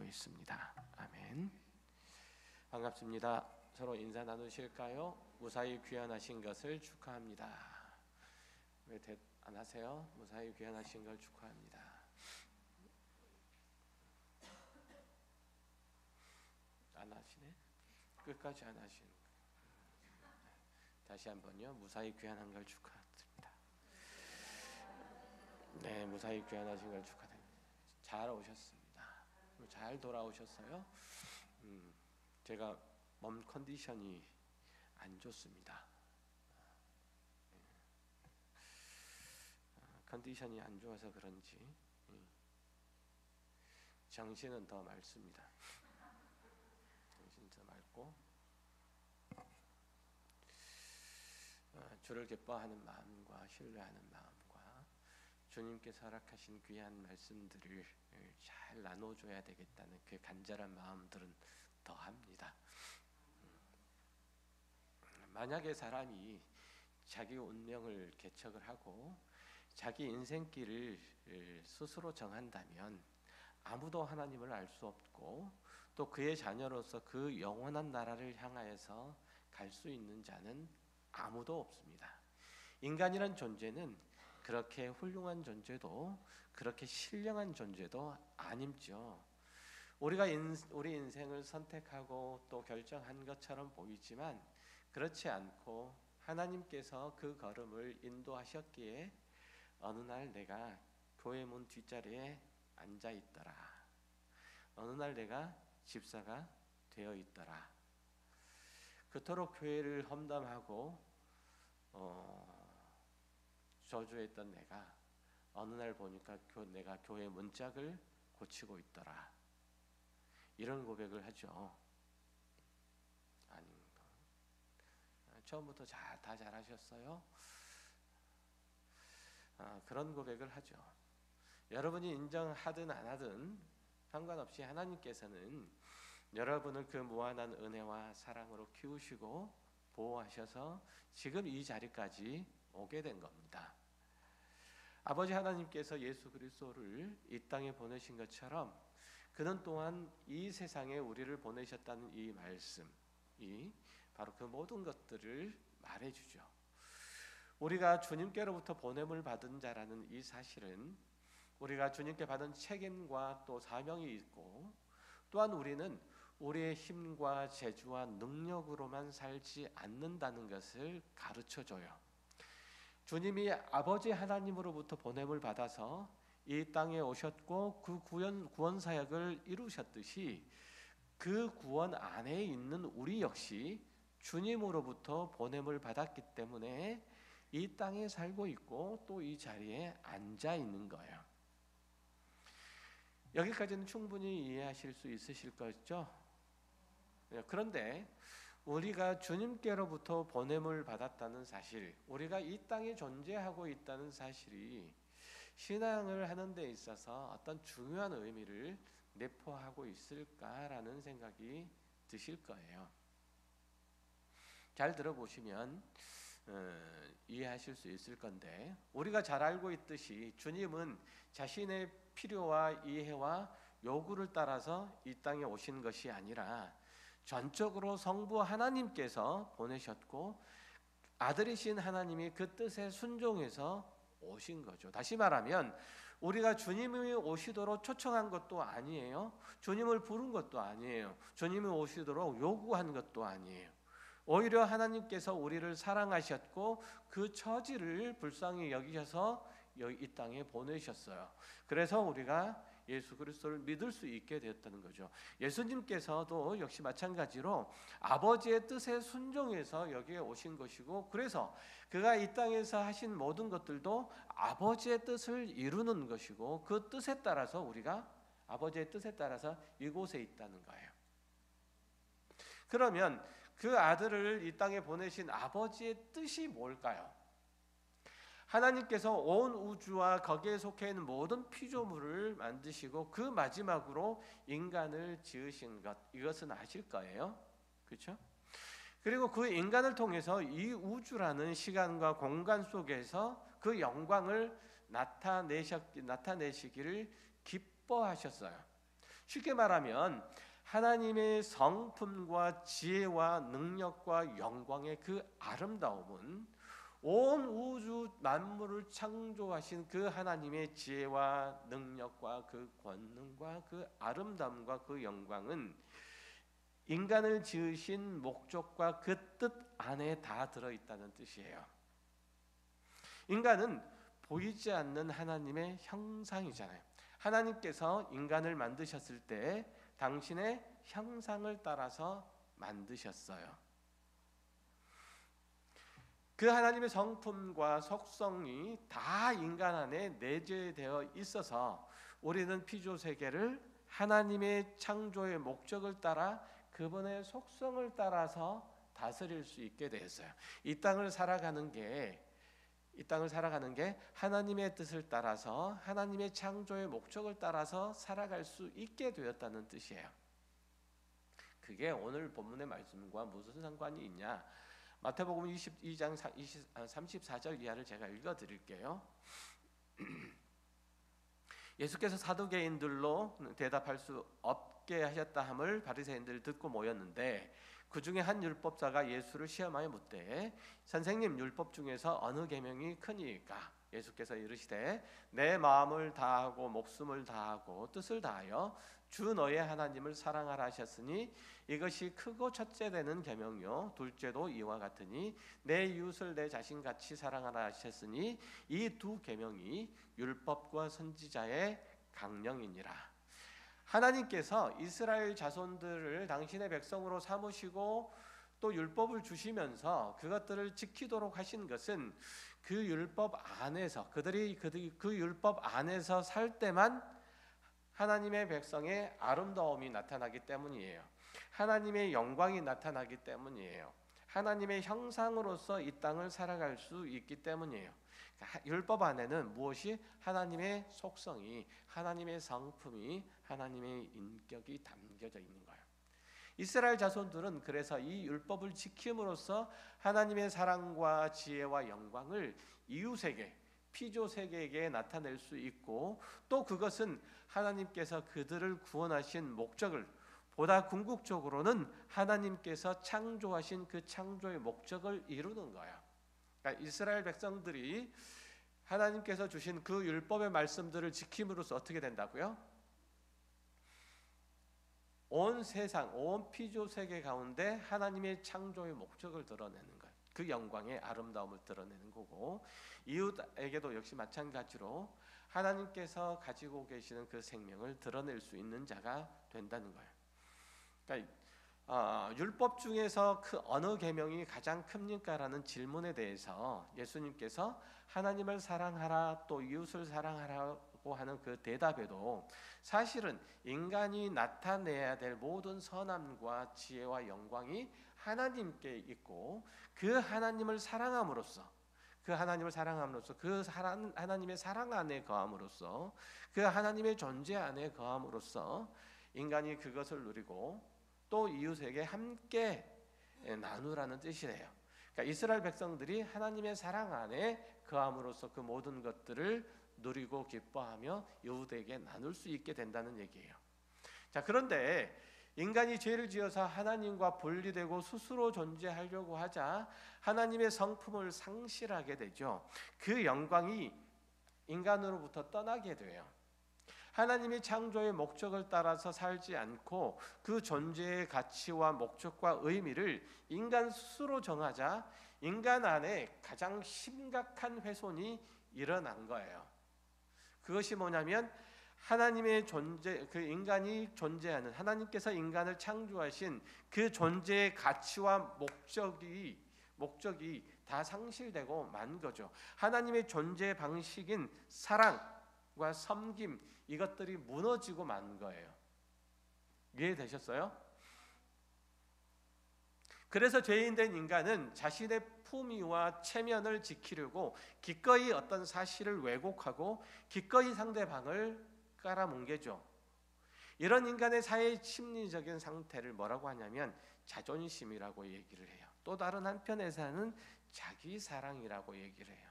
있습니다. 아멘. 반갑습니다. 서로 인사 나누실까요? 무사히 귀환하신 것을 축하합니다. 왜 안 하세요? 무사히 귀환하신 걸 축하합니다. 안 하시네? 끝까지 안 하시는. 다시 한번요. 무사히 귀환한 걸 축하드립니다. 네, 무사히 귀환하신 걸 축하드립니다. 잘 오셨습니다. 잘 돌아오셨어요? 제가 몸 컨디션이 안 좋습니다. 컨디션이 안 좋아서 그런지 정신은 더 맑습니다. 정신 더 맑고 주를 기뻐하는 마음과 신뢰하는 마음과 주님께서 허락하신 귀한 말씀들을 잘 나눠줘야 되겠다는 그 간절한 마음들은 더합니다. 만약에 사람이 자기 운명을 개척을 하고 자기 인생길을 스스로 정한다면 아무도 하나님을 알 수 없고 또 그의 자녀로서 그 영원한 나라를 향하여서 갈 수 있는 자는 아무도 없습니다. 인간이란 존재는 그렇게 훌륭한 존재도 그렇게 신령한 존재도 아님죠. 우리가 우리 인생을 선택하고 또 결정한 것처럼 보이지만 그렇지 않고 하나님께서 그 걸음을 인도하셨기에 어느 날 내가 교회 문 뒷자리에 앉아 있더라. 어느 날 내가 집사가 되어 있더라. 그토록 교회를 험담하고 저주했던 내가 어느 날 보니까 내가 교회 문짝을 고치고 있더라. 이런 고백을 하죠. 아닌가? 처음부터 다 잘하셨어요? 그런 고백을 하죠. 여러분이 인정하든 안 하든 상관없이 하나님께서는 여러분을 그 무한한 은혜와 사랑으로 키우시고 보호하셔서 지금 이 자리까지 오게 된 겁니다. 아버지 하나님께서 예수 그리스도를 이 땅에 보내신 것처럼 그는 또한 이 세상에 우리를 보내셨다는 이 말씀이 바로 그 모든 것들을 말해주죠. 우리가 주님께로부터 보냄을 받은 자라는 이 사실은 우리가 주님께 받은 책임과 또 사명이 있고 또한 우리는 우리의 힘과 재주와 능력으로만 살지 않는다는 것을 가르쳐줘요. 주님이 아버지 하나님으로부터 보냄을 받아서 이 땅에 오셨고 그 구원 사역을 이루셨듯이 그 구원 안에 있는 우리 역시 주님으로부터 보냄을 받았기 때문에 이 땅에 살고 있고 또 이 자리에 앉아 있는 거예요. 여기까지는 충분히 이해하실 수 있으실 거죠? 그런데 우리가 주님께로부터 보냄을 받았다는 사실, 우리가 이 땅에 존재하고 있다는 사실이 신앙을 하는 데 있어서 어떤 중요한 의미를 내포하고 있을까라는 생각이 드실 거예요. 잘 들어보시면 이해하실 수 있을 건데, 우리가 잘 알고 있듯이 주님은 자신의 필요와 이해와 요구를 따라서 이 땅에 오신 것이 아니라 전적으로 성부 하나님께서 보내셨고 아들이신 하나님이 그 뜻에 순종해서 오신 거죠. 다시 말하면 우리가 주님이 오시도록 초청한 것도 아니에요. 주님을 부른 것도 아니에요. 주님이 오시도록 요구한 것도 아니에요. 오히려 하나님께서 우리를 사랑하셨고 그 처지를 불쌍히 여기셔서 이 땅에 보내셨어요. 그래서 우리가 예수 그리스도를 믿을 수 있게 되었다는 거죠. 예수님께서도 역시 마찬가지로 아버지의 뜻에 순종해서 여기에 오신 것이고, 그래서 그가 이 땅에서 하신 모든 것들도 아버지의 뜻을 이루는 것이고, 그 뜻에 따라서 우리가 아버지의 뜻에 따라서 이곳에 있다는 거예요. 그러면 그 아들을 이 땅에 보내신 아버지의 뜻이 뭘까요? 하나님께서 온 우주와 거기에 속해 있는 모든 피조물을 만드시고 그 마지막으로 인간을 지으신 것, 이것은 아실 거예요. 그렇죠? 그리고 그 인간을 통해서 이 우주라는 시간과 공간 속에서 그 영광을 나타내시기를 기뻐하셨어요. 쉽게 말하면 하나님의 성품과 지혜와 능력과 영광의 그 아름다움은 온 우주 만물을 창조하신 그 하나님의 지혜와 능력과 그 권능과 그 아름다움과 그 영광은 인간을 지으신 목적과 그 뜻 안에 다 들어있다는 뜻이에요. 인간은 보이지 않는 하나님의 형상이잖아요. 하나님께서 인간을 만드셨을 때 당신의 형상을 따라서 만드셨어요. 그 하나님의 성품과 속성이 다 인간 안에 내재되어 있어서 우리는 피조 세계를 하나님의 창조의 목적을 따라 그분의 속성을 따라서 다스릴 수 있게 되었어요. 이 땅을 살아가는 게 하나님의 뜻을 따라서 하나님의 창조의 목적을 따라서 살아갈 수 있게 되었다는 뜻이에요. 그게 오늘 본문의 말씀과 무슨 상관이 있냐? 마태복음 22장 34절 이하를 제가 읽어드릴게요. 예수께서 사두개인들로 대답할 수 없게 하셨다 함을 바리새인들이 듣고 모였는데 그 중에 한 율법사가 예수를 시험하여 묻되 선생님, 율법 중에서 어느 계명이 크니까? 예수께서 이르시되 내 마음을 다하고 목숨을 다하고 뜻을 다하여 주 너의 하나님을 사랑하라 하셨으니 이것이 크고 첫째 되는 계명이요 둘째도 이와 같으니 내 이웃을 내 자신같이 사랑하라 하셨으니 이 두 계명이 율법과 선지자의 강령이니라. 하나님께서 이스라엘 자손들을 당신의 백성으로 삼으시고 또 율법을 주시면서 그것들을 지키도록 하신 것은 그 율법 안에서 그들이 그 율법 안에서 살 때만 하나님의 백성의 아름다움이 나타나기 때문이에요. 하나님의 영광이 나타나기 때문이에요. 하나님의 형상으로서 이 땅을 살아갈 수 있기 때문이에요. 율법 안에는 무엇이? 하나님의 속성이, 하나님의 성품이, 하나님의 인격이 담겨져 있는 거예요. 이스라엘 자손들은 그래서 이 율법을 지킴으로써 하나님의 사랑과 지혜와 영광을 이웃에게, 피조 세계에게 나타낼 수 있고 또 그것은 하나님께서 그들을 구원하신 목적을 보다 궁극적으로는 하나님께서 창조하신 그 창조의 목적을 이루는 거예요. 그러니까 이스라엘 백성들이 하나님께서 주신 그 율법의 말씀들을 지킴으로써 어떻게 된다고요? 온 세상, 온 피조 세계 가운데 하나님의 창조의 목적을 드러내는 거예요. 그 영광의 아름다움을 드러내는 거고 이웃에게도 역시 마찬가지로 하나님께서 가지고 계시는 그 생명을 드러낼 수 있는 자가 된다는 거예요. 그러니까 율법 중에서 그 어느 계명이 가장 큽니까라는 질문에 대해서 예수님께서 하나님을 사랑하라 또 이웃을 사랑하라고 하는 그 대답에도 사실은 인간이 나타내야 될 모든 선함과 지혜와 영광이 하나님께 있고 그 하나님을 사랑함으로써 그 하나님의 사랑 안에 거함으로써 그 하나님의 존재 안에 거함으로써 인간이 그것을 누리고 또 이웃에게 함께 나누라는 뜻이래요. 그러니까 이스라엘 백성들이 하나님의 사랑 안에 거함으로써 그 모든 것들을 누리고 기뻐하며 이웃에게 나눌 수 있게 된다는 얘기예요. 자, 그런데 인간이 죄를 지어서 하나님과 분리되고 스스로 존재하려고 하자 하나님의 성품을 상실하게 되죠. 그 영광이 인간으로부터 떠나게 돼요. 하나님의 창조의 목적을 따라서 살지 않고 그 존재의 가치와 목적과 의미를 인간 스스로 정하자 인간 안에 가장 심각한 훼손이 일어난 거예요. 그것이 뭐냐면 하나님의 존재, 그 인간이 존재하는 하나님께서 인간을 창조하신 그 존재의 가치와 목적이 다 상실되고 만 거죠. 하나님의 존재 방식인 사랑과 섬김 이것들이 무너지고 만 거예요. 이해되셨어요? 그래서 죄인된 인간은 자신의 품위와 체면을 지키려고 기꺼이 어떤 사실을 왜곡하고 기꺼이 상대방을 깔아뭉개죠. 이런 인간의 사회 심리적인 상태를 뭐라고 하냐면 자존심이라고 얘기를 해요. 또 다른 한편에서는 자기 사랑이라고 얘기를 해요.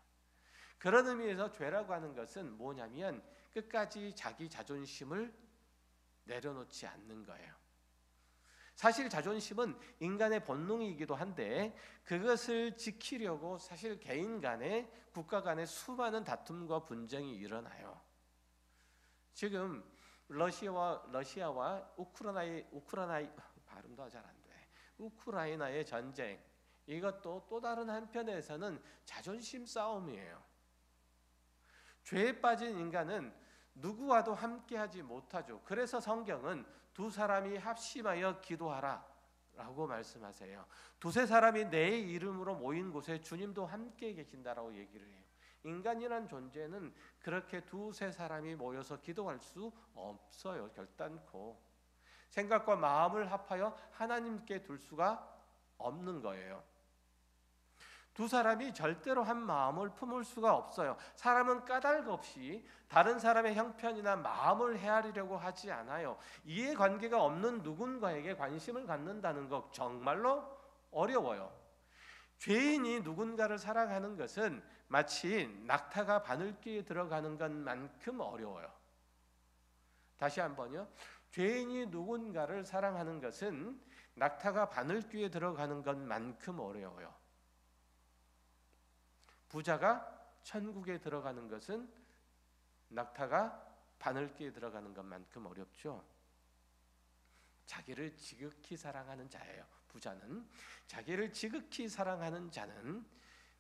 그런 의미에서 죄라고 하는 것은 뭐냐면 끝까지 자기 자존심을 내려놓지 않는 거예요. 사실 자존심은 인간의 본능이기도 한데 그것을 지키려고 사실 개인 간에 국가 간에 수많은 다툼과 분쟁이 일어나요. 지금 러시아와 발음도 잘 안 돼. 우크라이나의 전쟁, 이것도 또 다른 한편에서는 자존심 싸움이에요. 죄에 빠진 인간은 누구와도 함께하지 못하죠. 그래서 성경은 두 사람이 합심하여 기도하라 라고 말씀하세요. 두세 사람이 내 이름으로 모인 곳에 주님도 함께 계신다라고 얘기를 해요. 인간이란 존재는 그렇게 두세 사람이 모여서 기도할 수 없어요. 결단코 생각과 마음을 합하여 하나님께 둘 수가 없는 거예요. 두 사람이 절대로 한 마음을 품을 수가 없어요. 사람은 까닭 없이 다른 사람의 형편이나 마음을 헤아리려고 하지 않아요. 이해관계가 없는 누군가에게 관심을 갖는다는 것 정말로 어려워요. 죄인이 누군가를 사랑하는 것은 마치 낙타가 바늘귀에 들어가는 것만큼 어려워요. 다시 한번요. 죄인이 누군가를 사랑하는 것은 낙타가 바늘귀에 들어가는 것만큼 어려워요. 부자가 천국에 들어가는 것은 낙타가 바늘귀에 들어가는 것만큼 어렵죠. 자기를 지극히 사랑하는 자예요. 부자는 자기를 지극히 사랑하는 자는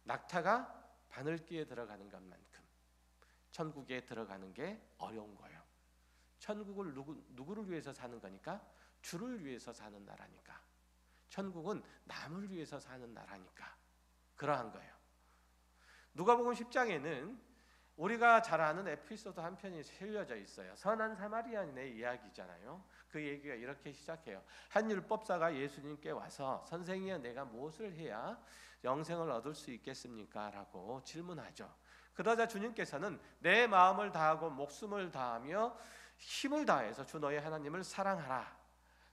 낙타가 바늘귀에 들어가는 것만큼 천국에 들어가는 게 어려운 거예요. 천국을 누구를 위해서 사는 거니까? 주를 위해서 사는 나라니까. 천국은 남을 위해서 사는 나라니까. 그러한 거예요. 누가복음 10장에는 우리가 잘 아는 에피소드 한 편이 실려져 있어요. 선한 사마리아인의 이야기잖아요. 그 얘기가 이렇게 시작해요. 한 율법사가 예수님께 와서 선생이여 내가 무엇을 해야 영생을 얻을 수 있겠습니까? 라고 질문하죠. 그러자 주님께서는 내 마음을 다하고 목숨을 다하며 힘을 다해서 주 너의 하나님을 사랑하라.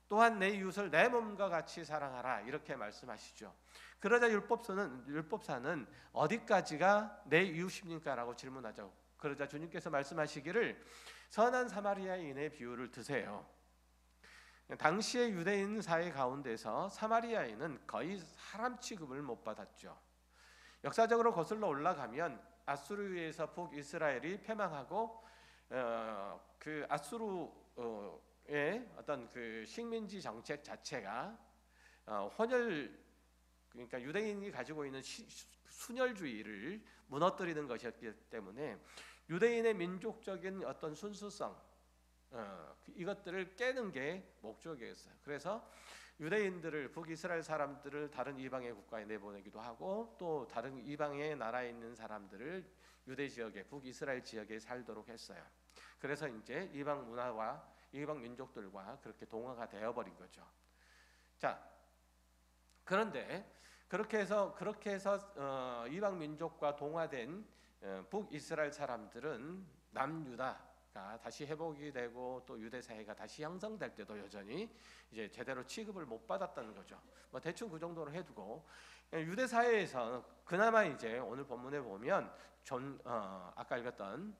또한 내 이웃을 내 몸과 같이 사랑하라. 이렇게 말씀하시죠. 그러자 율법사는 어디까지가 내 이웃입니까? 라고 질문하죠. 그러자 주님께서 말씀하시기를 선한 사마리아인의 비유를 드세요. 당시의 유대인 사회 가운데서 사마리아인은 거의 사람 취급을 못 받았죠. 역사적으로 거슬러 올라가면 아수르에서 북이스라엘이 패망하고 그 아수르의 어떤 그 식민지 정책 자체가 혼혈, 그러니까 유대인이 가지고 있는 순혈주의를 무너뜨리는 것이었기 때문에 유대인의 민족적인 어떤 순수성, 이것들을 깨는 게 목적이었어요. 그래서 유대인들을, 북이스라엘 사람들을 다른 이방의 국가에 내보내기도 하고 또 다른 이방의 나라에 있는 사람들을 유대 지역에, 북이스라엘 지역에 살도록 했어요. 그래서 이제 이방 문화와 이방 민족들과 그렇게 동화가 되어버린 거죠. 자, 그런데 그렇게 해서 이방 민족과 동화된 북이스라엘 사람들은 남유다가 다시 회복이 되고 또 유대 사회가 다시 형성될 때도 여전히 이제 제대로 취급을 못 받았다는 거죠. 뭐 대충 그 정도로 해두고 유대 사회에서 그나마 이제 오늘 본문에 보면 아까 읽었던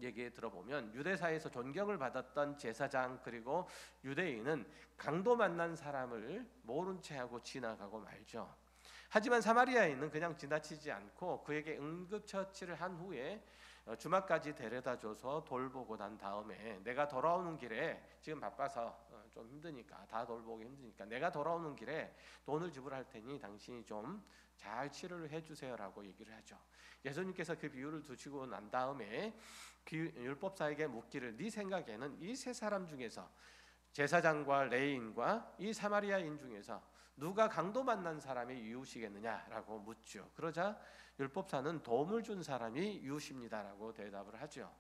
얘기에 들어보면 유대 사회에서 존경을 받았던 제사장 그리고 유대인은 강도 만난 사람을 모른 채 하고 지나가고 말죠. 하지만 사마리아인은 그냥 지나치지 않고 그에게 응급처치를 한 후에 주막까지 데려다줘서 돌보고 난 다음에 내가 돌아오는 길에 지금 바빠서 좀 힘드니까 다 돌보기 힘드니까 내가 돌아오는 길에 돈을 지불할 테니 당신이 좀 잘 치료를 해주세요라고 얘기를 하죠. 예수님께서 그 비유를 두시고 난 다음에 율법사에게 묻기를 네 생각에는 이 세 사람 중에서 제사장과 레위인과 이 사마리아인 중에서 누가 강도 만난 사람이 이웃이겠느냐라고 묻죠. 그러자 율법사는 도움을 준 사람이 이웃입니다라고 대답을 하죠.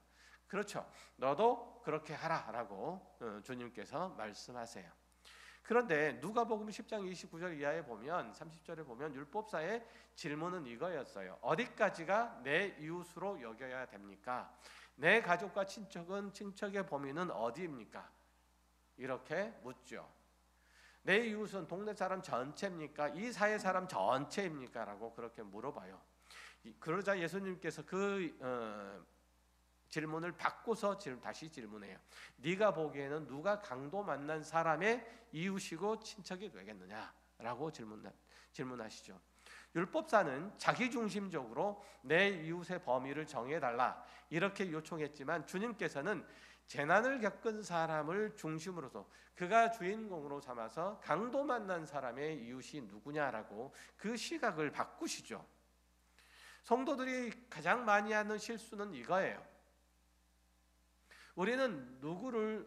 그렇죠. 너도 그렇게 하라라고 주님께서 말씀하세요. 그런데 누가복음 10장 29절 이하에 보면 30절에 보면 율법사의 질문은 이거였어요. 어디까지가 내 이웃으로 여겨야 됩니까? 내 가족과 친척의 범위는 어디입니까? 이렇게 묻죠. 내 이웃은 동네 사람 전체입니까? 이 사회 사람 전체입니까? 라고 그렇게 물어봐요. 그러자 예수님께서 그 질문을 바꾸서 다시 질문해요. 네가 보기에는 누가 강도 만난 사람의 이웃이고 친척이 되겠느냐라고 질문하시죠. 율법사는 자기중심적으로 내 이웃의 범위를 정해달라 이렇게 요청했지만 주님께서는 재난을 겪은 사람을 중심으로서 그가 주인공으로 삼아서 강도 만난 사람의 이웃이 누구냐라고 그 시각을 바꾸시죠. 성도들이 가장 많이 하는 실수는 이거예요. 우리는 누구는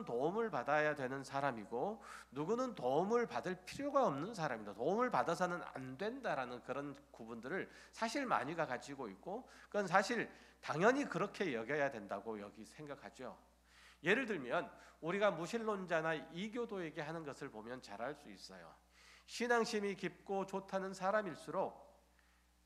도움을 받아야 되는 사람이고 누구는 도움을 받을 필요가 없는 사람이다. 도움을 받아서는 안 된다라는 그런 구분들을 사실 많이가 가지고 있고 그건 사실 당연히 그렇게 여겨야 된다고 생각하죠. 예를 들면 우리가 무신론자나 이교도에게 하는 것을 보면 잘 알 수 있어요. 신앙심이 깊고 좋다는 사람일수록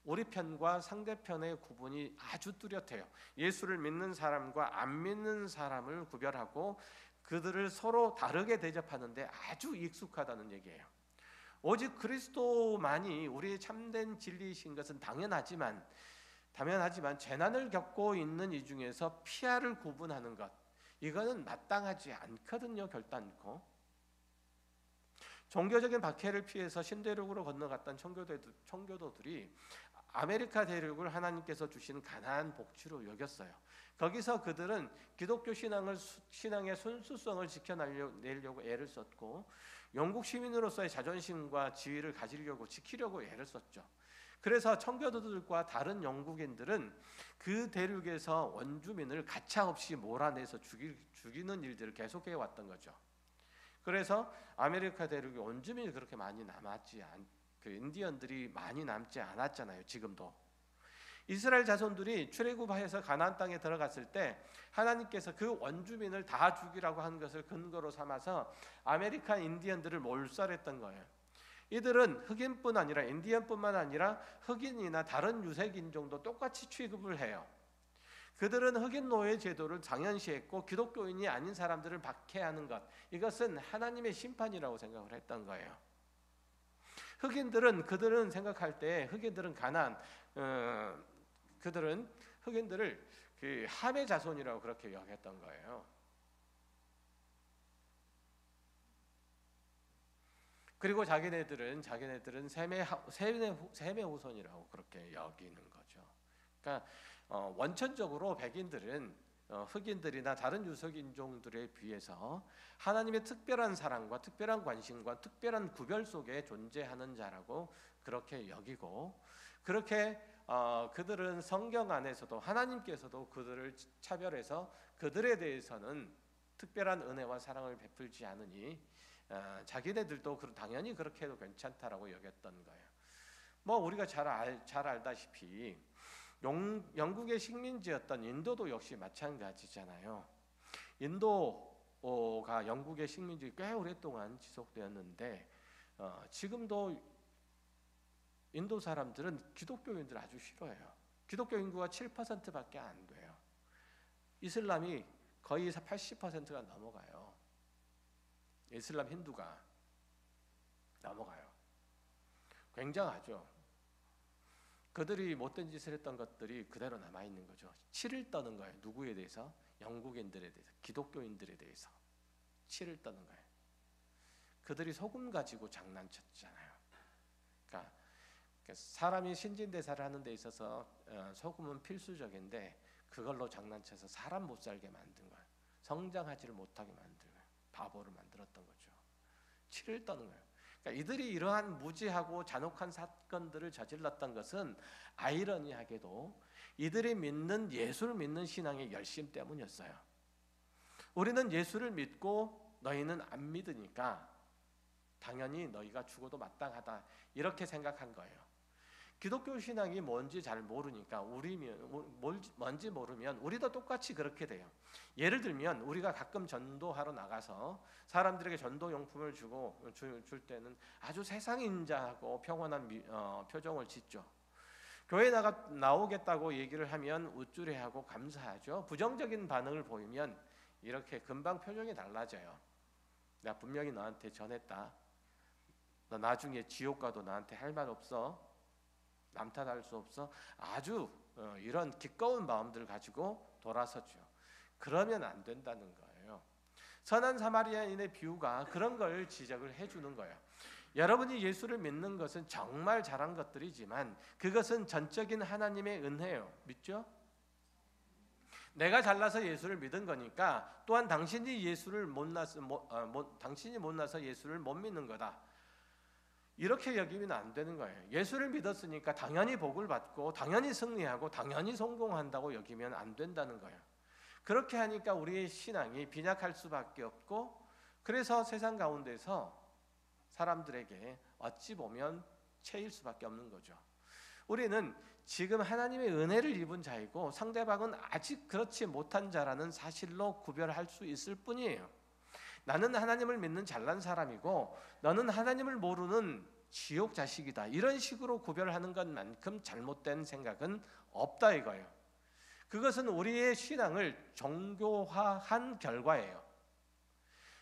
우리 편과 상대편의 구분이 아주 뚜렷해요. 예수를 믿는 사람과 안 믿는 사람을 구별하고 그들을 서로 다르게 대접하는데 아주 익숙하다는 얘기예요. 오직 그리스도만이 우리의 참된 진리이신 것은 당연하지만 재난을 겪고 있는 이 중에서 피아를 구분하는 것, 이거는 마땅하지 않거든요. 결단코. 종교적인 박해를 피해서 신대륙으로 건너갔던 청교도들이 아메리카 대륙을 하나님께서 주신 가나안 복지로 여겼어요. 거기서 그들은 기독교 신앙의 순수성을 지켜내려고 애를 썼고 영국 시민으로서의 자존심과 지위를 지키려고 애를 썼죠. 그래서 청교도들과 다른 영국인들은 그 대륙에서 원주민을 가차없이 몰아내서 죽이는 일들을 계속해 왔던 거죠. 그래서 아메리카 대륙에 원주민이 그렇게 많이 인디언들이 많이 남지 않았잖아요. 지금도 이스라엘 자손들이 출애굽해서 가나안 땅에 들어갔을 때 하나님께서 그 원주민을 다 죽이라고 한 것을 근거로 삼아서 아메리카 인디언들을 몰살했던 거예요. 이들은 흑인뿐 아니라 인디언뿐만 아니라 흑인이나 다른 유색 인종도 똑같이 취급을 해요. 그들은 흑인 노예 제도를 당연시했고 기독교인이 아닌 사람들을 박해하는 것, 이것은 하나님의 심판이라고 생각을 했던 거예요. 그들은 생각할 때 흑인들은 흑인들을 그 함의 자손이라고 그렇게 여겼던 거예요. 그리고 자기네들은 셈의 후손이라고 그렇게 여기는 거죠. 그러니까 원천적으로 백인들은 흑인들이나 다른 유색 인종들에 비해서 하나님의 특별한 사랑과 특별한 관심과 특별한 구별 속에 존재하는 자라고 그렇게 여기고, 그렇게 그들은 성경 안에서도 하나님께서도 그들을 차별해서 그들에 대해서는 특별한 은혜와 사랑을 베풀지 않으니 자기네들도 당연히 그렇게 해도 괜찮다라고 여겼던 거예요. 우리가 잘 알다시피 영국의 식민지였던 인도도 역시 마찬가지잖아요. 인도가 영국의 식민지 꽤 오랫동안 지속되었는데 지금도 인도 사람들은 기독교인들 아주 싫어해요. 기독교 인구가 7%밖에 안 돼요. 이슬람이 거의 80%가 넘어가요. 이슬람 힌두가 넘어가요. 굉장하죠. 그들이 못된 짓을 했던 것들이 그대로 남아있는 거죠. 치를 떠는 거예요. 누구에 대해서? 영국인들에 대해서, 기독교인들에 대해서 치를 떠는 거예요. 그들이 소금 가지고 장난쳤잖아요. 그러니까 사람이 신진대사를 하는 데 있어서 소금은 필수적인데 그걸로 장난쳐서 사람 못 살게 만든 거예요. 성장하지를 못하게 만든 거예요. 바보를 만들었던 거죠. 치를 떠는 거예요. 그러니까 이들이 이러한 무지하고 잔혹한 사건들을 저질렀던 것은 아이러니하게도 이들이 예수를 믿는 신앙의 열심 때문이었어요. 우리는 예수를 믿고 너희는 안 믿으니까 당연히 너희가 죽어도 마땅하다 이렇게 생각한 거예요. 기독교 신앙이 뭔지 잘 모르니까 뭔지 모르면 우리도 똑같이 그렇게 돼요. 예를 들면 우리가 가끔 전도하러 나가서 사람들에게 전도용품을 줄 때는 아주 세상인자하고 평온한 표정을 짓죠. 교회 나오겠다고 얘기를 하면 우쭐해하고 감사하죠. 부정적인 반응을 보이면 이렇게 금방 표정이 달라져요. 내가 분명히 너한테 전했다. 너 나중에 지옥 가도 나한테 할 말 없어. 남 탓할 수 없어. 아주 이런 기꺼운 마음들을 가지고 돌아서죠. 그러면 안 된다는 거예요. 선한 사마리아인의 비유가 그런 걸 지적을 해주는 거예요. 여러분이 예수를 믿는 것은 정말 잘한 것들이지만 그것은 전적인 하나님의 은혜예요. 믿죠? 내가 잘나서 예수를 믿은 거니까 또한 당신이 예수를 당신이 못나서 예수를 못 믿는 거다. 이렇게 여기면 안 되는 거예요. 예수를 믿었으니까 당연히 복을 받고 당연히 승리하고 당연히 성공한다고 여기면 안 된다는 거예요. 그렇게 하니까 우리의 신앙이 빈약할 수밖에 없고, 그래서 세상 가운데서 사람들에게 어찌 보면 채일 수밖에 없는 거죠. 우리는 지금 하나님의 은혜를 입은 자이고 상대방은 아직 그렇지 못한 자라는 사실로 구별할 수 있을 뿐이에요. 나는 하나님을 믿는 잘난 사람이고 너는 하나님을 모르는 지옥 자식이다, 이런 식으로 구별하는 것만큼 잘못된 생각은 없다 이거예요. 그것은 우리의 신앙을 종교화한 결과예요.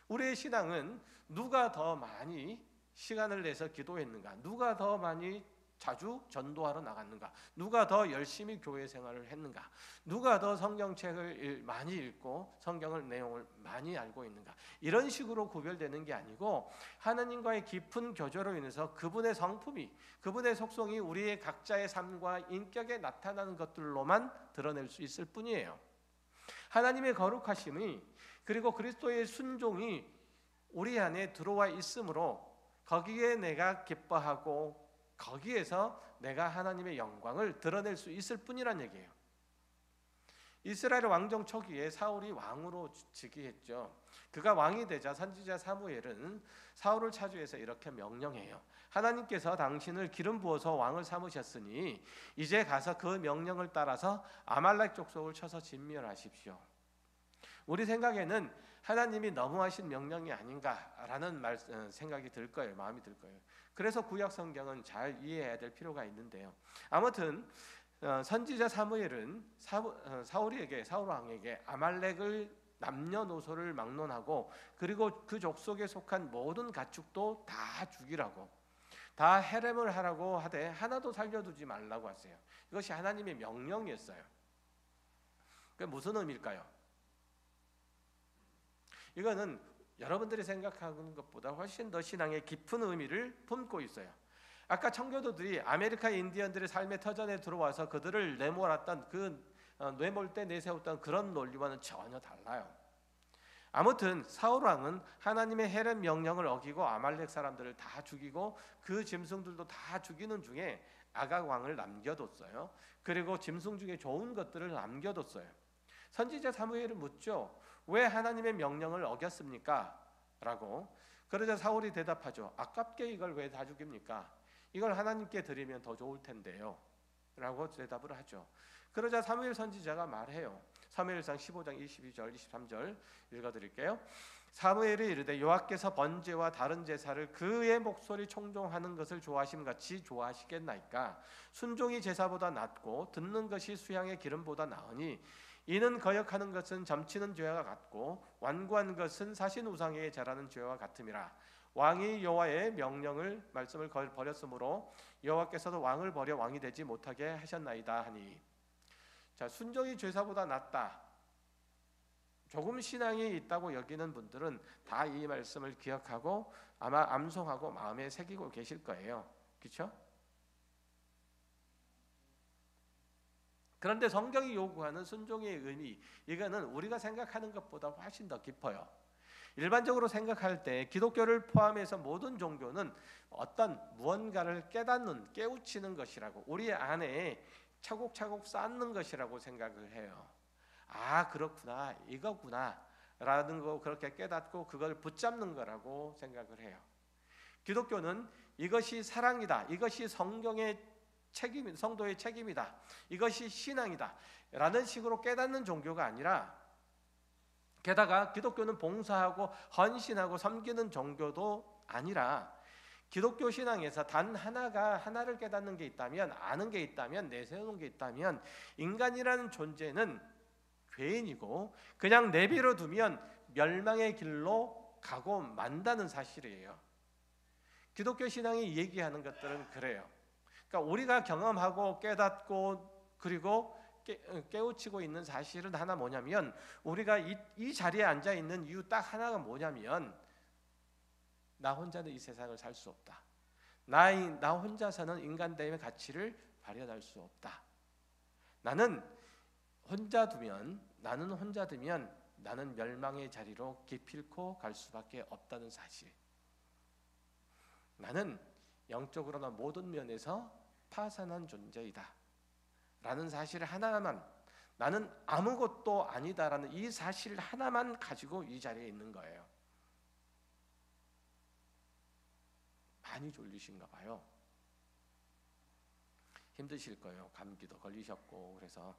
우리의 신앙은 누가 더 많이 시간을 내서 기도했는가, 누가 더 많이 자주 전도하러 나갔는가, 누가 더 열심히 교회 생활을 했는가, 누가 더 성경책을 많이 읽고 성경을 내용을 많이 알고 있는가, 이런 식으로 구별되는 게 아니고 하나님과의 깊은 교제로 인해서 그분의 성품이, 그분의 속성이 우리의 각자의 삶과 인격에 나타나는 것들로만 드러낼 수 있을 뿐이에요. 하나님의 거룩하심이 그리고 그리스도의 순종이 우리 안에 들어와 있으므로 거기에 내가 기뻐하고 거기에서 내가 하나님의 영광을 드러낼 수 있을 뿐이란 얘기예요. 이스라엘 왕정 초기에 사울이 왕으로 즉위했죠. 그가 왕이 되자 선지자 사무엘은 사울을 차지해서 이렇게 명령해요. 하나님께서 당신을 기름 부어서 왕을 삼으셨으니 이제 가서 그 명령을 따라서 아말렉 족속을 쳐서 진멸하십시오. 우리 생각에는 하나님이 너무하신 명령이 아닌가라는 생각이 들 거예요. 마음이 들 거예요. 그래서 구약 성경은 잘 이해해야 될 필요가 있는데요. 아무튼 선지자 사무엘은 사울 왕에게 아말렉을 남녀노소를 막론하고 그리고 그 족속에 속한 모든 가축도 다 죽이라고, 다 해렘을 하라고 하되 하나도 살려두지 말라고 하세요. 이것이 하나님의 명령이었어요. 그게 무슨 의미일까요? 이거는 여러분들이 생각하는 것보다 훨씬 더 신앙의 깊은 의미를 품고 있어요. 아까 청교도들이 아메리카 인디언들의 삶의 터전에 들어와서 그들을 내몰았던 내몰 때 내세웠던 그런 논리와는 전혀 달라요. 아무튼 사울 왕은 하나님의 헤렘 명령을 어기고 아말렉 사람들을 다 죽이고 그 짐승들도 다 죽이는 중에 아각 왕을 남겨뒀어요. 그리고 짐승 중에 좋은 것들을 남겨뒀어요. 선지자 사무엘은 묻죠. 왜 하나님의 명령을 어겼습니까? 라고. 그러자 사울이 대답하죠. 아깝게 이걸 왜 다 죽입니까? 이걸 하나님께 드리면 더 좋을 텐데요. 라고 대답을 하죠. 그러자 사무엘 선지자가 말해요. 사무엘상 15장 22절 23절 읽어드릴게요. 사무엘이 이르되 여호와께서 번제와 다른 제사를 그의 목소리 청종하는 것을 좋아하심같이 좋아하시겠나이까? 순종이 제사보다 낫고 듣는 것이 수양의 기름보다 나으니 이는 거역하는 것은 점치는 죄와 같고 완고한 것은 사신 우상에게 절하는 죄와 같음이라. 왕이 여호와의 말씀을 버렸으므로 여호와께서도 왕을 버려 왕이 되지 못하게 하셨나이다 하니. 자, 순종이 제사보다 낫다. 조금 신앙이 있다고 여기는 분들은 다 이 말씀을 기억하고 아마 암송하고 마음에 새기고 계실 거예요. 그렇죠? 그런데 성경이 요구하는 순종의 의미, 이거는 우리가 생각하는 것보다 훨씬 더 깊어요. 일반적으로 생각할 때 기독교를 포함해서 모든 종교는 어떤 무언가를 깨우치는 것이라고, 우리 안에 차곡차곡 쌓는 것이라고 생각을 해요. 아, 그렇구나, 이거구나 라는 거 그렇게 깨닫고 그걸 붙잡는 거라고 생각을 해요. 기독교는 이것이 사랑이다, 이것이 성경의 성도의 책임이다, 이것이 신앙이다 라는 식으로 깨닫는 종교가 아니라, 게다가 기독교는 봉사하고 헌신하고 섬기는 종교도 아니라, 기독교 신앙에서 단 하나를 깨닫는 게 있다면, 아는 게 있다면, 내세우는 게 있다면, 인간이라는 존재는 죄인이고 그냥 내버려 두면 멸망의 길로 가고 만다는 사실이에요. 기독교 신앙이 얘기하는 것들은 그래요. 그러니까 우리가 경험하고 깨닫고 그리고 깨우치고 있는 사실은 하나 뭐냐면, 우리가 이 자리에 앉아 있는 이유 딱 하나가 뭐냐면, 나 혼자는 이 세상을 살 수 없다. 나 혼자서는 인간됨의 가치를 발현할 수 없다. 나는 혼자 두면 나는 멸망의 자리로 기필코 갈 수밖에 없다는 사실. 나는 영적으로나 모든 면에서 파산한 존재이다 라는 사실 하나만, 나는 아무것도 아니다라는 이 사실 하나만 가지고 이 자리에 있는 거예요. 많이 졸리신가 봐요. 힘드실 거예요. 감기도 걸리셨고. 그래서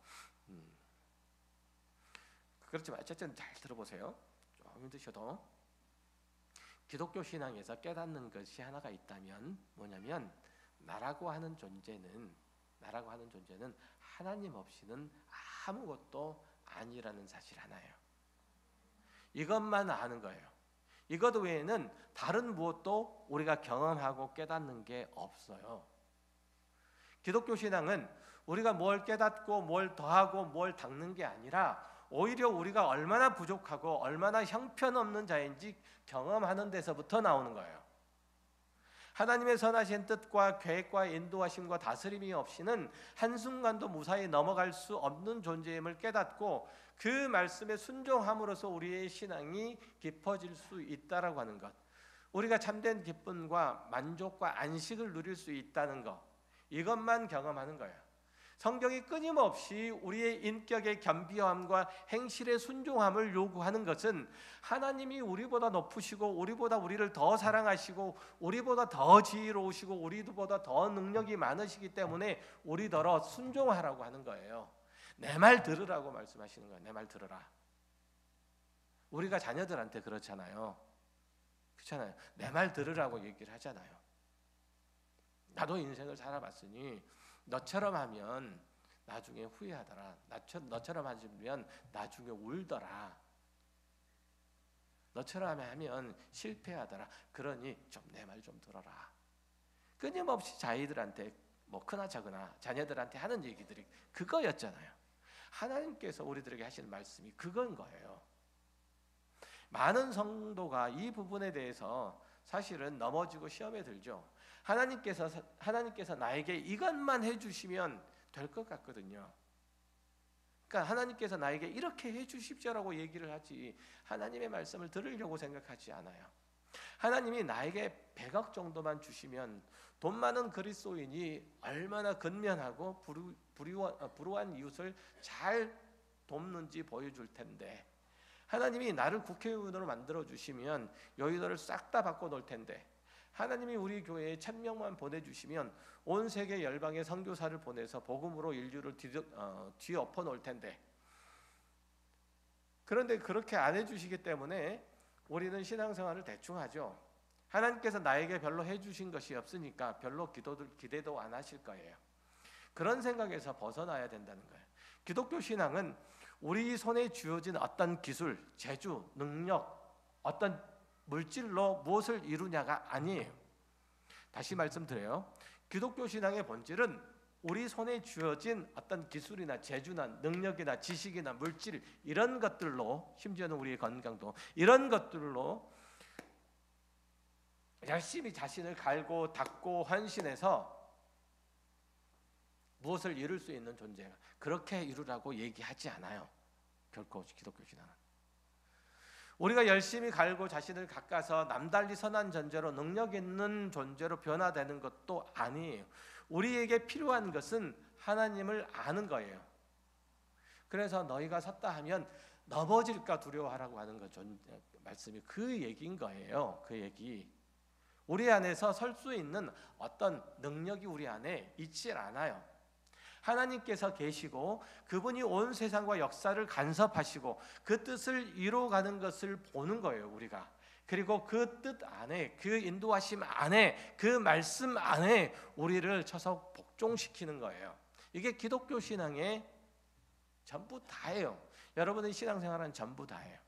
그렇지만 어쨌든 잘 들어보세요. 좀 힘드셔도 기독교 신앙에서 깨닫는 것이 하나가 있다면 뭐냐면, 나라고 하는 존재는 하나님 없이는 아무것도 아니라는 사실 하나예요. 이것만 아는 거예요. 이것 외에는 다른 무엇도 우리가 경험하고 깨닫는 게 없어요. 기독교 신앙은 우리가 뭘 깨닫고 뭘 더하고 뭘 닦는 게 아니라, 오히려 우리가 얼마나 부족하고 얼마나 형편없는 자인지 경험하는 데서부터 나오는 거예요. 하나님의 선하신 뜻과 계획과 인도하심과 다스림이 없이는 한순간도 무사히 넘어갈 수 없는 존재임을 깨닫고, 그 말씀에 순종함으로써 우리의 신앙이 깊어질 수 있다라고 하는 것, 우리가 참된 기쁨과 만족과 안식을 누릴 수 있다는 것, 이것만 경험하는 거예요. 성경이 끊임없이 우리의 인격의 겸비함과 행실의 순종함을 요구하는 것은, 하나님이 우리보다 높으시고 우리보다 우리를 더 사랑하시고 우리보다 더 지혜로우시고 우리보다 더 능력이 많으시기 때문에 우리더러 순종하라고 하는 거예요. 내 말 들으라고 말씀하시는 거예요. 내 말 들으라. 우리가 자녀들한테 그렇잖아요. 그렇잖아요. 내 말 들으라고 얘기를 하잖아요. 나도 인생을 살아봤으니 너처럼 하면 나중에 후회하더라. 너처럼 하면 나중에 울더라. 너처럼 하면 실패하더라. 그러니 좀 내 말 좀 들어라. 끊임없이 자기들한테 크나 작으나 자녀들한테 하는 얘기들이 그거였잖아요. 하나님께서 우리들에게 하시는 말씀이 그건 거예요. 많은 성도가 이 부분에 대해서 사실은 넘어지고 시험에 들죠. 하나님께서 나에게 이것만 해주시면 될 것 같거든요. 그러니까 하나님께서 나에게 이렇게 해주십시오라고 얘기를 하지, 하나님의 말씀을 들으려고 생각하지 않아요. 하나님이 나에게 100억 정도만 주시면 돈 많은 그리스도인이 얼마나 근면하고 불우한 이웃을 잘 돕는지 보여줄 텐데, 하나님이 나를 국회의원으로 만들어 주시면 여의도를 싹 다 바꿔 놓을 텐데, 하나님이 우리 교회에 1000명만 보내주시면 온 세계 열방의 선교사를 보내서 복음으로 인류를 뒤엎어 놓을 텐데, 그런데 그렇게 안 해주시기 때문에 우리는 신앙생활을 대충 하죠. 하나님께서 나에게 별로 해주신 것이 없으니까 별로 기대도 안 하실 거예요. 그런 생각에서 벗어나야 된다는 거예요. 기독교 신앙은 우리 손에 쥐어진 어떤 기술, 재주, 능력, 어떤 물질로 무엇을 이루냐가 아니에요. 다시 말씀드려요. 기독교 신앙의 본질은 우리 손에 쥐어진 어떤 기술이나 재주나 능력이나 지식이나 물질, 이런 것들로, 심지어는 우리의 건강도 이런 것들로 열심히 자신을 갈고 닦고 헌신해서 무엇을 이룰 수 있는 존재가, 그렇게 이루라고 얘기하지 않아요. 결코 기독교 신앙은. 우리가 열심히 갈고 자신을 깎아서 남달리 선한 존재로, 능력 있는 존재로 변화되는 것도 아니에요. 우리에게 필요한 것은 하나님을 아는 거예요. 그래서 너희가 섰다 하면 넘어질까 두려워하라고 하는 것, 말씀이 그 얘기인 거예요. 그 얘기. 우리 안에서 설 수 있는 어떤 능력이 우리 안에 있질 않아요. 하나님께서 계시고 그분이 온 세상과 역사를 간섭하시고 그 뜻을 이루어가는 것을 보는 거예요, 우리가. 그리고 그 뜻 안에, 그 인도하심 안에, 그 말씀 안에 우리를 쳐서 복종시키는 거예요. 이게 기독교 신앙의 전부 다예요. 여러분의 신앙생활은 전부 다예요.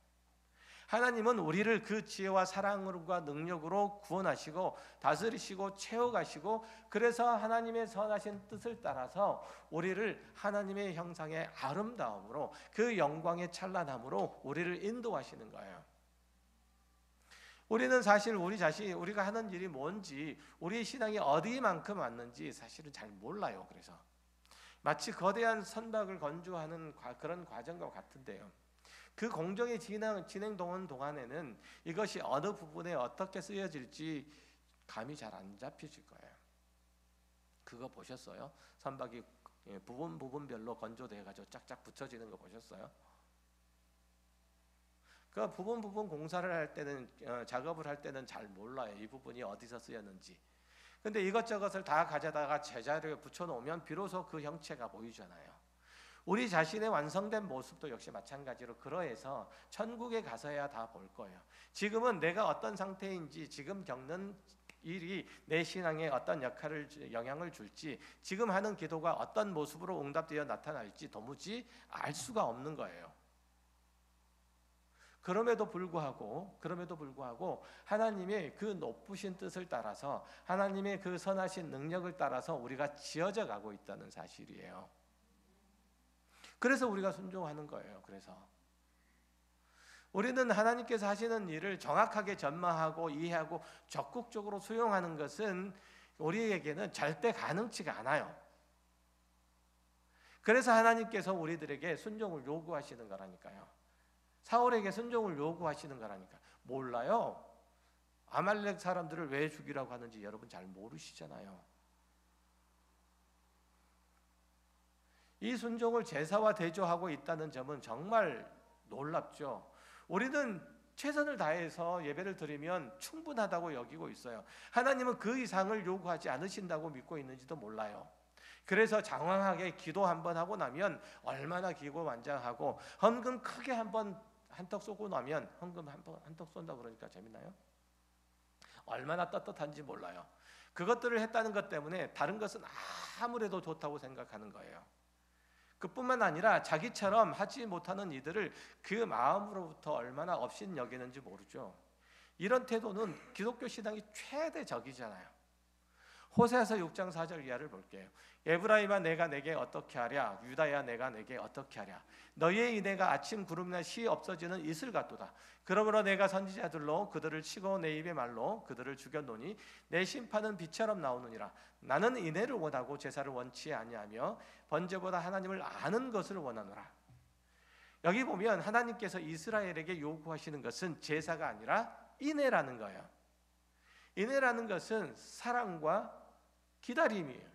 하나님은 우리를 그 지혜와 사랑과 능력으로 구원하시고 다스리시고 채워가시고, 그래서 하나님의 선하신 뜻을 따라서 우리를 하나님의 형상의 아름다움으로, 그 영광의 찬란함으로 우리를 인도하시는 거예요. 우리는 사실 우리 자신, 우리가 하는 일이 뭔지, 우리의 신앙이 어디만큼 맞는지 사실은 잘 몰라요. 그래서 마치 거대한 선박을 건조하는 그런 과정과 같은데요, 그 공정의 진행 동안에는 이것이 어느 부분에 어떻게 쓰여질지 감이 잘 안 잡히실 거예요. 그거 보셨어요? 선박이 부분별로 건조돼 가지고 짝짝 붙여지는 거 보셨어요? 그 부분 공사를 할 때는, 작업을 할 때는 잘 몰라요, 이 부분이 어디서 쓰였는지. 근데 이것저것을 다 가져다가 제자리에 붙여놓으면 비로소 그 형체가 보이잖아요. 우리 자신의 완성된 모습도 역시 마찬가지로 그러해서 천국에 가서야 다 볼 거예요. 지금은 내가 어떤 상태인지, 지금 겪는 일이 내 신앙에 어떤 영향을 줄지, 지금 하는 기도가 어떤 모습으로 응답되어 나타날지 도무지 알 수가 없는 거예요. 그럼에도 불구하고 하나님의 그 높으신 뜻을 따라서, 하나님의 그 선하신 능력을 따라서 우리가 지어져 가고 있다는 사실이에요. 그래서 우리가 순종하는 거예요. 그래서 우리는 하나님께서 하시는 일을 정확하게 전망하고 이해하고 적극적으로 수용하는 것은 우리에게는 절대 가능치가 않아요. 그래서 하나님께서 우리들에게 순종을 요구하시는 거라니까요. 사울에게 순종을 요구하시는 거라니까. 몰라요. 아말렉 사람들을 왜 죽이라고 하는지 여러분 잘 모르시잖아요. 이 순종을 제사와 대조하고 있다는 점은 정말 놀랍죠. 우리는 최선을 다해서 예배를 드리면 충분하다고 여기고 있어요. 하나님은 그 이상을 요구하지 않으신다고 믿고 있는지도 몰라요. 그래서 장황하게 기도 한번 하고 나면 얼마나 기고만장하고, 헌금 크게 한턱 쏘고 나면, 헌금 한턱 쏜다 그러니까 재밌나요? 얼마나 떳떳한지 몰라요. 그것들을 했다는 것 때문에 다른 것은 아무래도 좋다고 생각하는 거예요. 그뿐만 아니라 자기처럼 하지 못하는 이들을 그 마음으로부터 얼마나 업신 여기는지 모르죠. 이런 태도는 기독교 신앙의 최대 적이잖아요. 호세아서 6장 4절 이하를 볼게요. 에브라임아 내가 내게 어떻게 하랴, 유다야 내가 내게 어떻게 하랴. 너희의 인애가 아침 구름이나 시 없어지는 이슬 같도다. 그러므로 내가 선지자들로 그들을 치고 내 입의 말로 그들을 죽였노니 내 심판은 빛처럼 나오느니라. 나는 인애를 원하고 제사를 원치 아니하며 번제보다 하나님을 아는 것을 원하노라. 여기 보면 하나님께서 이스라엘에게 요구하시는 것은 제사가 아니라 인애라는 거예요. 인애라는 것은 사랑과 기다림이에요.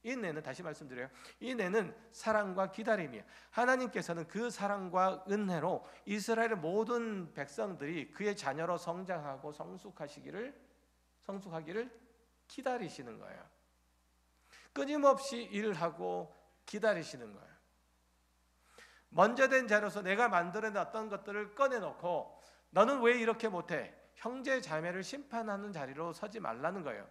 인애는, 다시 말씀드려요, 인애는 사랑과 기다림이에요. 하나님께서는 그 사랑과 은혜로 이스라엘의 모든 백성들이 그의 자녀로 성장하고 성숙하기를 기다리시는 거예요. 끊임없이 일하고 기다리시는 거예요. 먼저 된 자로서 내가 만들어놨던 것들을 꺼내놓고 너는 왜 이렇게 못해? 형제 자매를 심판하는 자리로 서지 말라는 거예요.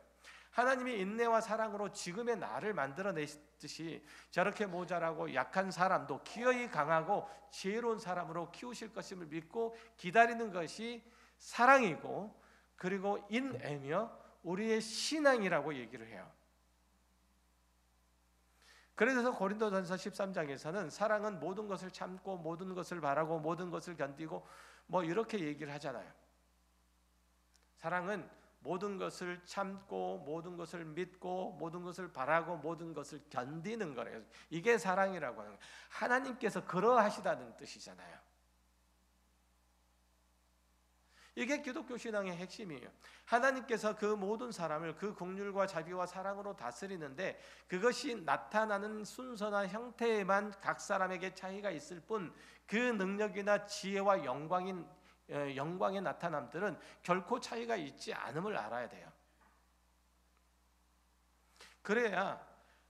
하나님이 인내와 사랑으로 지금의 나를 만들어내듯이 저렇게 모자라고 약한 사람도 기어이 강하고 지혜로운 사람으로 키우실 것임을 믿고 기다리는 것이 사랑이고, 그리고 인애며 우리의 신앙이라고 얘기를 해요. 그래서 고린도전서 13장에서는 사랑은 모든 것을 참고 모든 것을 바라고 모든 것을 견디고 이렇게 얘기를 하잖아요. 사랑은 모든 것을 참고 모든 것을 믿고 모든 것을 바라고 모든 것을 견디는 거래요. 이게 사랑이라고 하는 거예요. 하나님께서 그러하시다는 뜻이잖아요. 이게 기독교 신앙의 핵심이에요. 하나님께서 그 모든 사람을 그 긍휼과 자비와 사랑으로 다스리는데, 그것이 나타나는 순서나 형태에만 각 사람에게 차이가 있을 뿐, 그 능력이나 지혜와 영광의 나타남들은 결코 차이가 있지 않음을 알아야 돼요. 그래야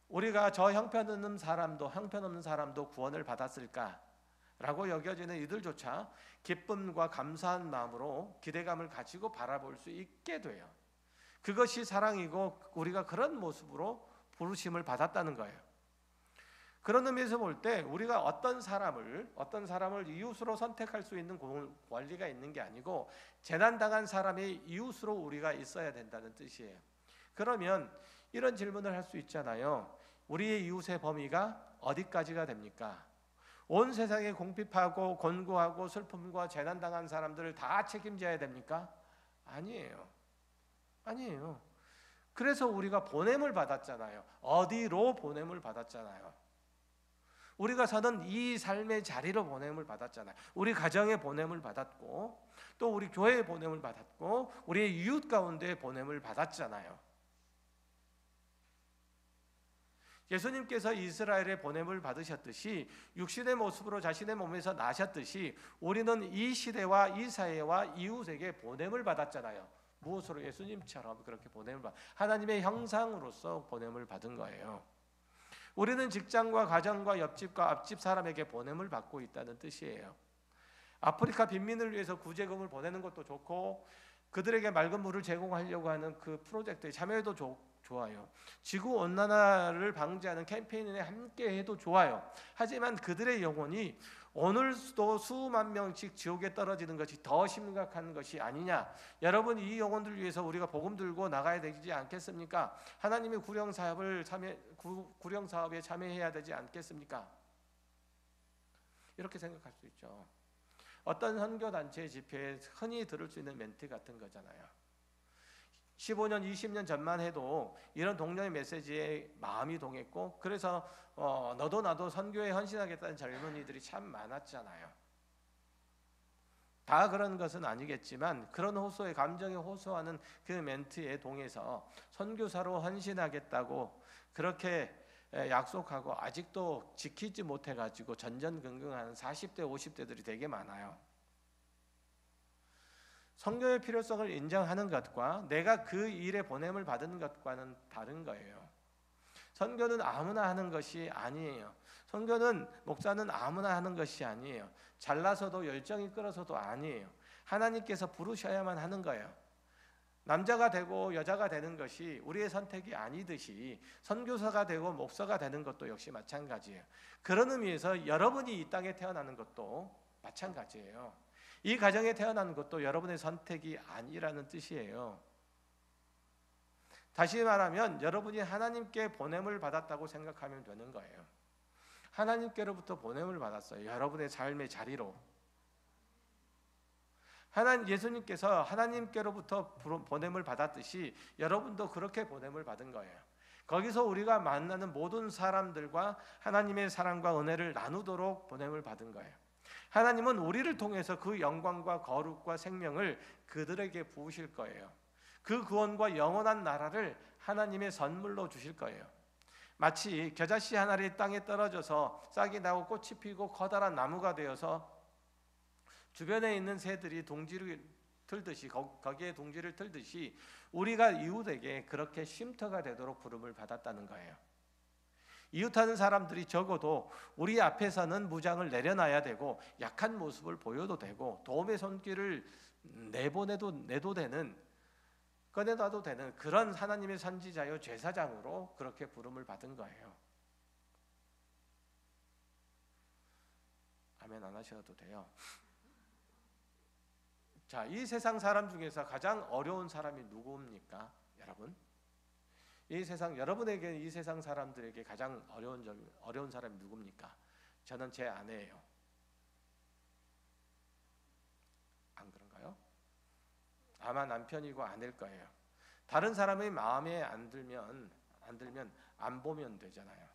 우리가 저 형편없는 사람도 구원을 받았을까라고 여겨지는 이들조차 기쁨과 감사한 마음으로 기대감을 가지고 바라볼 수 있게 돼요. 그것이 사랑이고 우리가 그런 모습으로 부르심을 받았다는 거예요. 그런 의미에서 볼 때 우리가 어떤 사람을 이웃으로 선택할 수 있는 권리가 있는 게 아니고 재난당한 사람의 이웃으로 우리가 있어야 된다는 뜻이에요. 그러면 이런 질문을 할 수 있잖아요. 우리의 이웃의 범위가 어디까지가 됩니까? 온 세상에 궁핍하고 곤고하고 슬픔과 재난당한 사람들을 다 책임져야 됩니까? 아니에요. 아니에요. 그래서 우리가 보냄을 받았잖아요. 어디로 보냄을 받았잖아요. 우리가 사는 이 삶의 자리로 보냄을 받았잖아요. 우리 가정에 보냄을 받았고 또 우리 교회에 보냄을 받았고 우리의 이웃 가운데 보냄을 받았잖아요. 예수님께서 이스라엘의 보냄을 받으셨듯이 육신의 모습으로 자신의 몸에서 나셨듯이 우리는 이 시대와 이 사회와 이웃에게 보냄을 받았잖아요. 무엇으로? 예수님처럼 그렇게 보냄을 받, 하나님의 형상으로서 보냄을 받은 거예요. 우리는 직장과 가정과 옆집과 앞집 사람에게 보냄을 받고 있다는 뜻이에요. 아프리카 빈민을 위해서 구제금을 보내는 것도 좋고 그들에게 맑은 물을 제공하려고 하는 그 프로젝트에 참여해도 좋아요. 지구온난화를 방지하는 캠페인에 함께해도 좋아요. 하지만 그들의 영혼이 오늘도 수만 명씩 지옥에 떨어지는 것이 더 심각한 것이 아니냐. 여러분, 이 영혼들을 위해서 우리가 복음 들고 나가야 되지 않겠습니까? 하나님의 구령 사업에 참여해야 되지 않겠습니까? 이렇게 생각할 수 있죠. 어떤 선교단체 집회에 흔히 들을 수 있는 멘트 같은 거잖아요. 15년, 20년 전만 해도 이런 동료의 메시지에 마음이 동했고 그래서 너도 나도 선교에 헌신하겠다는 젊은이들이 참 많았잖아요. 다 그런 것은 아니겠지만 그런 호소에 감정에 호소하는 그 멘트에 동해서 선교사로 헌신하겠다고 그렇게 약속하고 아직도 지키지 못해가지고 전전긍긍하는 40대, 50대들이 되게 많아요. 선교의 필요성을 인정하는 것과 내가 그 일에 보냄을 받은 것과는 다른 거예요. 선교는 아무나 하는 것이 아니에요. 선교는 목사는 아무나 하는 것이 아니에요. 잘나서도 열정이 끌어서도 아니에요. 하나님께서 부르셔야만 하는 거예요. 남자가 되고 여자가 되는 것이 우리의 선택이 아니듯이 선교사가 되고 목사가 되는 것도 역시 마찬가지예요. 그런 의미에서 여러분이 이 땅에 태어나는 것도 마찬가지예요. 이 가정에 태어난 것도 여러분의 선택이 아니라는 뜻이에요. 다시 말하면 여러분이 하나님께 보냄을 받았다고 생각하면 되는 거예요. 하나님께로부터 보냄을 받았어요. 여러분의 삶의 자리로. 예수님께서 하나님께로부터 보냄을 받았듯이 여러분도 그렇게 보냄을 받은 거예요. 거기서 우리가 만나는 모든 사람들과 하나님의 사랑과 은혜를 나누도록 보냄을 받은 거예요. 하나님은 우리를 통해서 그 영광과 거룩과 생명을 그들에게 부으실 거예요. 그 구원과 영원한 나라를 하나님의 선물로 주실 거예요. 마치 겨자씨 한 알이 땅에 떨어져서 싹이 나고 꽃이 피고 커다란 나무가 되어서 주변에 있는 새들이 둥지를 틀듯이 거기에 둥지를 틀듯이 우리가 이웃에게 그렇게 쉼터가 되도록 부름을 받았다는 거예요. 이웃하는 사람들이 적어도 우리 앞에서는 무장을 내려놔야 되고 약한 모습을 보여도 되고 도움의 손길을 내도 되는 꺼내놔도 되는 그런 하나님의 선지자요 제사장으로 그렇게 부름을 받은 거예요. 아멘 안 하셔도 돼요. 자, 이 세상 사람 중에서 가장 어려운 사람이 누구입니까, 여러분? 여러분에게 이 세상 사람들에게 가장 어려운 사람이 누굽니까? 저는 제 아내예요. 안 그런가요? 아마 남편이고 아내일 거예요. 다른 사람의 마음에 안 들면 안 보면 되잖아요.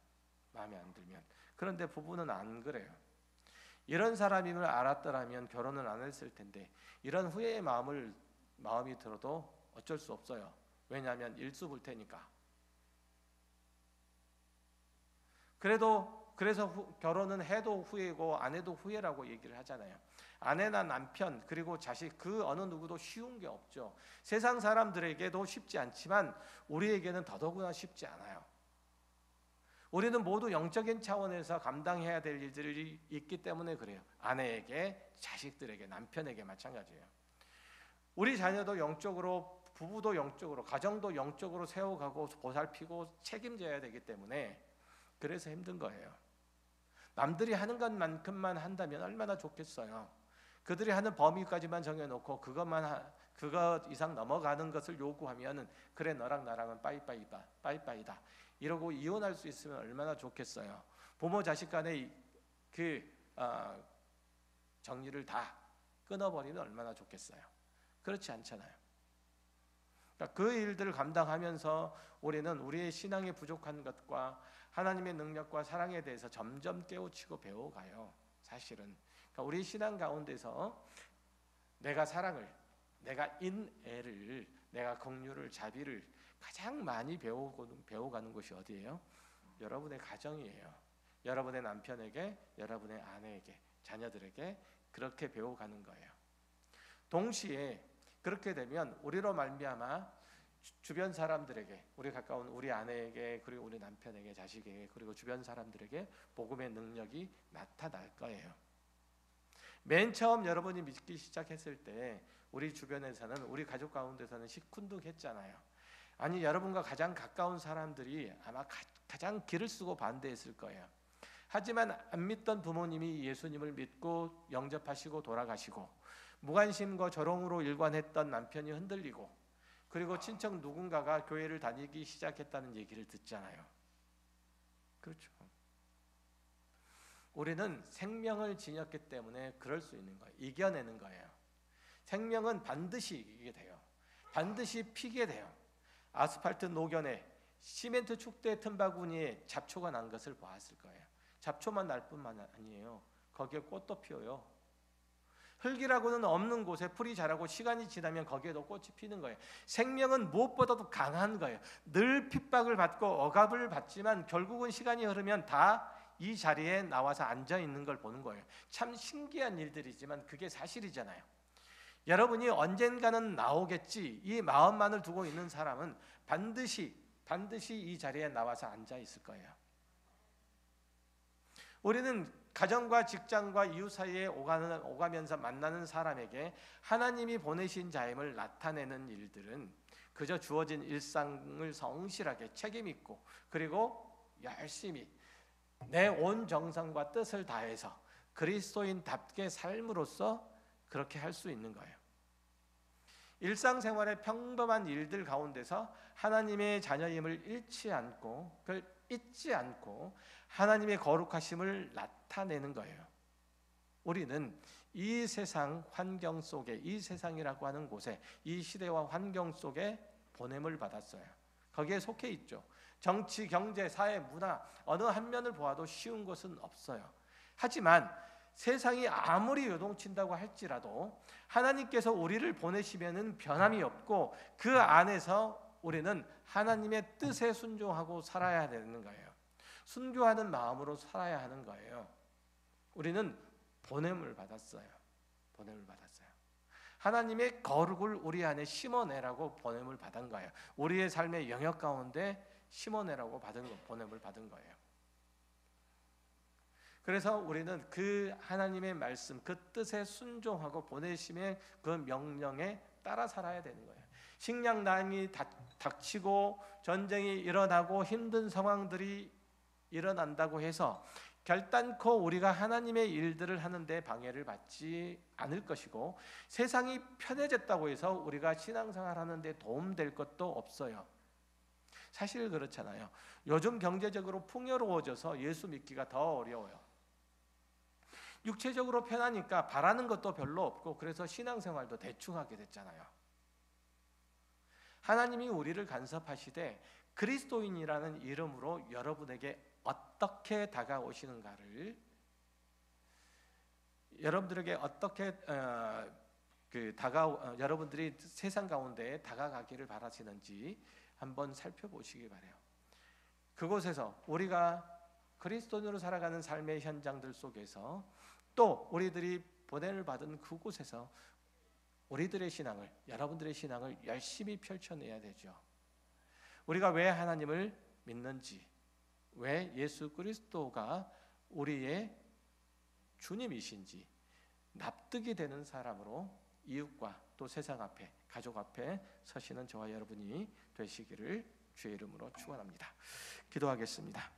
마음에 안 들면. 그런데 부부는 안 그래요. 이런 사람임을 알았더라면 결혼을 안 했을 텐데 이런 후회의 마음이 들어도 어쩔 수 없어요. 왜냐하면 일수불태니까. 그래서 결혼은 해도 후회고 안 해도 후회라고 얘기를 하잖아요. 아내나 남편 그리고 자식 그 어느 누구도 쉬운 게 없죠. 세상 사람들에게도 쉽지 않지만 우리에게는 더더구나 쉽지 않아요. 우리는 모두 영적인 차원에서 감당해야 될 일들이 있기 때문에 그래요. 아내에게, 자식들에게, 남편에게 마찬가지예요. 우리 자녀도 영적으로, 부부도 영적으로, 가정도 영적으로 세워가고 보살피고 책임져야 되기 때문에 그래서 힘든 거예요. 남들이 하는 것만큼만 한다면 얼마나 좋겠어요. 그들이 하는 범위까지만 정해놓고 그것 이상 넘어가는 것을 요구하면은 그래 너랑 나랑은 빠이빠이다 이러고 이혼할 수 있으면 얼마나 좋겠어요. 부모 자식 간의 정리를 다 끊어버리면 얼마나 좋겠어요. 그렇지 않잖아요. 그러니까 그 일들을 감당하면서 우리는 우리의 신앙의 부족한 것과 하나님의 능력과 사랑에 대해서 점점 깨우치고 배워가요. 사실은 그러니까 우리 신앙 가운데서 내가 사랑을, 내가 인애를, 내가 긍휼을, 자비를 가장 많이 배워가는 곳이 어디예요? 여러분의 가정이에요. 여러분의 남편에게, 여러분의 아내에게, 자녀들에게 그렇게 배워가는 거예요. 동시에 그렇게 되면 우리로 말미암아 주변 사람들에게, 우리 가까운 우리 아내에게, 그리고 우리 남편에게, 자식에게, 그리고 주변 사람들에게 복음의 능력이 나타날 거예요. 맨 처음 여러분이 믿기 시작했을 때 우리 주변에서는, 우리 가족 가운데서는 시큰둥했잖아요. 아니 여러분과 가장 가까운 사람들이 아마 가장 기를 쓰고 반대했을 거예요. 하지만 안 믿던 부모님이 예수님을 믿고 영접하시고 돌아가시고, 무관심과 조롱으로 일관했던 남편이 흔들리고, 그리고 친척 누군가가 교회를 다니기 시작했다는 얘기를 듣잖아요. 그렇죠. 우리는 생명을 지녔기 때문에 그럴 수 있는 거예요. 이겨내는 거예요. 생명은 반드시 이기게 돼요. 반드시 피게 돼요. 아스팔트 노견에 시멘트 축대 틈바구니에 잡초가 난 것을 보았을 거예요. 잡초만 날 뿐만 아니에요. 거기에 꽃도 피어요. 흙이라고는 없는 곳에 풀이 자라고 시간이 지나면 거기에도 꽃이 피는 거예요. 생명은 무엇보다도 강한 거예요. 늘 핍박을 받고 억압을 받지만 결국은 시간이 흐르면 다 이 자리에 나와서 앉아 있는 걸 보는 거예요. 참 신기한 일들이지만 그게 사실이잖아요. 여러분이 언젠가는 나오겠지, 이 마음만을 두고 있는 사람은 반드시 이 자리에 나와서 앉아 있을 거예요. 우리는 가정과 직장과 이웃 사이에 오가면서 만나는 사람에게 하나님이 보내신 자임을 나타내는 일들은 그저 주어진 일상을 성실하게 책임있고, 그리고 열심히 내 온 정성과 뜻을 다해서 그리스도인답게 삶으로써 그렇게 할 수 있는 거예요. 일상생활의 평범한 일들 가운데서 하나님의 자녀임을 잃지 않고, 그걸 잊지 않고 하나님의 거룩하심을 나타내는 거예요. 우리는 이 세상 환경 속에, 이 세상이라고 하는 곳에, 이 시대와 환경 속에 보냄을 받았어요. 거기에 속해 있죠. 정치, 경제, 사회, 문화 어느 한 면을 보아도 쉬운 것은 없어요. 하지만 세상이 아무리 요동친다고 할지라도 하나님께서 우리를 보내시면은 변함이 없고, 그 안에서 우리는 하나님의 뜻에 순종하고 살아야 되는 거예요. 순교하는 마음으로 살아야 하는 거예요. 우리는 보냄을 받았어요. 보냄을 받았어요. 하나님의 거룩을 우리 안에 심어내라고 보냄을 받은 거예요. 우리의 삶의 영역 가운데 심어내라고 보냄을 받은 거예요. 그래서 우리는 그 하나님의 말씀, 그 뜻에 순종하고 보내심의 그 명령에 따라 살아야 되는 거예요. 식량난이 닥치고 전쟁이 일어나고 힘든 상황들이 일어난다고 해서 결단코 우리가 하나님의 일들을 하는데 방해를 받지 않을 것이고, 세상이 편해졌다고 해서 우리가 신앙생활 하는데 도움될 것도 없어요. 사실 그렇잖아요. 요즘 경제적으로 풍요로워져서 예수 믿기가 더 어려워요. 육체적으로 편하니까 바라는 것도 별로 없고, 그래서 신앙생활도 대충 하게 됐잖아요. 하나님이 우리를 간섭하시되 그리스도인이라는 이름으로 여러분에게 어떻게 다가오시는가를, 여러분들에게 어떻게 여러분들이 세상 가운데 다가가기를 바라시는지 한번 살펴보시기 바래요. 그곳에서 우리가 그리스도인으로 살아가는 삶의 현장들 속에서, 또 우리들이 보냄을 받은 그곳에서 우리들의 신앙을, 여러분들의 신앙을 열심히 펼쳐내야 되죠. 우리가 왜 하나님을 믿는지, 왜 예수 그리스도가 우리의 주님이신지 납득이 되는 사람으로 이웃과 또 세상 앞에, 가족 앞에 서시는 저와 여러분이 되시기를 주의 이름으로 축원합니다. 기도하겠습니다.